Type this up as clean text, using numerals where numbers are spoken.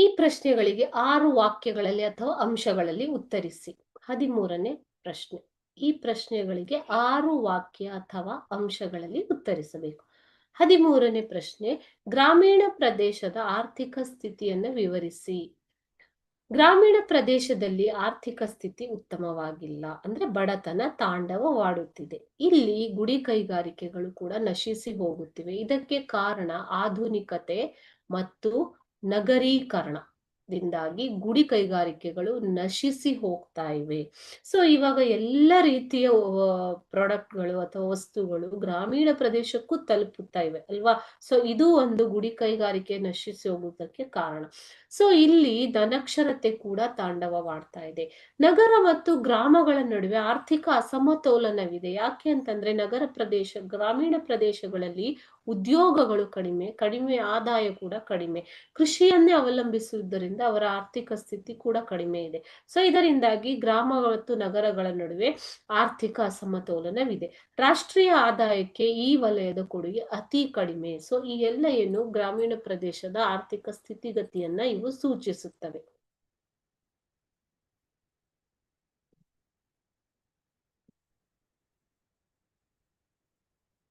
ಈ ಪ್ರಶ್ನೆಗಳಿಗೆ 6 ವಾಕ್ಯಗಳಲ್ಲಿ ಅಥವಾ ಅಂಶಗಳಲ್ಲಿ ಉತ್ತರಿಸಿ. 13ನೇ ಪ್ರಶ್ನೆ. ಈ ಪ್ರಶ್ನೆಗಳಿಗೆ 6 ವಾಕ್ಯ ಅಥವಾ ಅಂಶಗಳಲ್ಲಿ ಉತ್ತರಿಸಬೇಕು. 13ನೇ ಪ್ರಶ್ನೆ, ಗ್ರಾಮೀಣ ಪ್ರದೇಶದ ಆರ್ಥಿಕ ಸ್ಥಿತಿಯನ್ನು ವಿವರಿಸಿ. ಗ್ರಾಮೀಣ ಪ್ರದೇಶದಲ್ಲಿ ಆರ್ಥಿಕ ಸ್ಥಿತಿ ಉತ್ತಮವಾಗಿಲ್ಲ, ಅಂದ್ರೆ ಬಡತನ ತಾಂಡವವಾಡುತ್ತಿದೆ. ಇಲ್ಲಿ ಗುಡಿ ಕೈಗಾರಿಕೆಗಳು ಕೂಡ ನಶಿಸಿ ಹೋಗುತ್ತಿವೆ. ಇದಕ್ಕೆ ಕಾರಣ ಆಧುನಿಕತೆ ಮತ್ತು ನಗರೀಕರಣದಿಂದಾಗಿ ಗುಡಿ ಕೈಗಾರಿಕೆಗಳು ನಶಿಸಿ ಹೋಗ್ತಾ ಇವೆ. ಸೊ ಇವಾಗ ಎಲ್ಲ ರೀತಿಯ ಪ್ರಾಡಕ್ಟ್ಗಳು ಅಥವಾ ವಸ್ತುಗಳು ಗ್ರಾಮೀಣ ಪ್ರದೇಶಕ್ಕೂ ತಲುಪುತ್ತಾ ಇವೆ ಅಲ್ವಾ. ಸೊ ಇದು ಒಂದು ಗುಡಿ ಕೈಗಾರಿಕೆ ನಶಿಸಿ ಹೋಗುವುದಕ್ಕೆ ಕಾರಣ. ಸೊ ಇಲ್ಲಿ ಧನಕ್ಷರತೆ ಕೂಡ ತಾಂಡವವಾಡ್ತಾ ಇದೆ. ನಗರ ಮತ್ತು ಗ್ರಾಮಗಳ ನಡುವೆ ಆರ್ಥಿಕ ಅಸಮತೋಲನವಿದೆ. ಯಾಕೆ ಅಂತಂದ್ರೆ ಗ್ರಾಮೀಣ ಪ್ರದೇಶಗಳಲ್ಲಿ ಉದ್ಯೋಗಗಳು ಕಡಿಮೆ ಆದಾಯ ಕೂಡ ಕಡಿಮೆ, ಕೃಷಿಯನ್ನೇ ಅವಲಂಬಿಸುವುದರಿಂದ ಅವರ ಆರ್ಥಿಕ ಸ್ಥಿತಿ ಕೂಡ ಕಡಿಮೆ ಇದೆ. ಸೊ ಇದರಿಂದಾಗಿ ಗ್ರಾಮ ಮತ್ತು ನಗರಗಳ ನಡುವೆ ಆರ್ಥಿಕ ಅಸಮತೋಲನವಿದೆ. ರಾಷ್ಟ್ರೀಯ ಆದಾಯಕ್ಕೆ ಈ ವಲಯದ ಕೊಡುಗೆ ಅತಿ ಕಡಿಮೆ. ಸೊ ಈ ಎಲ್ಲ ಏನು ಗ್ರಾಮೀಣ ಪ್ರದೇಶದ ಆರ್ಥಿಕ ಸ್ಥಿತಿಗತಿಯನ್ನ ಇವು ಸೂಚಿಸುತ್ತವೆ.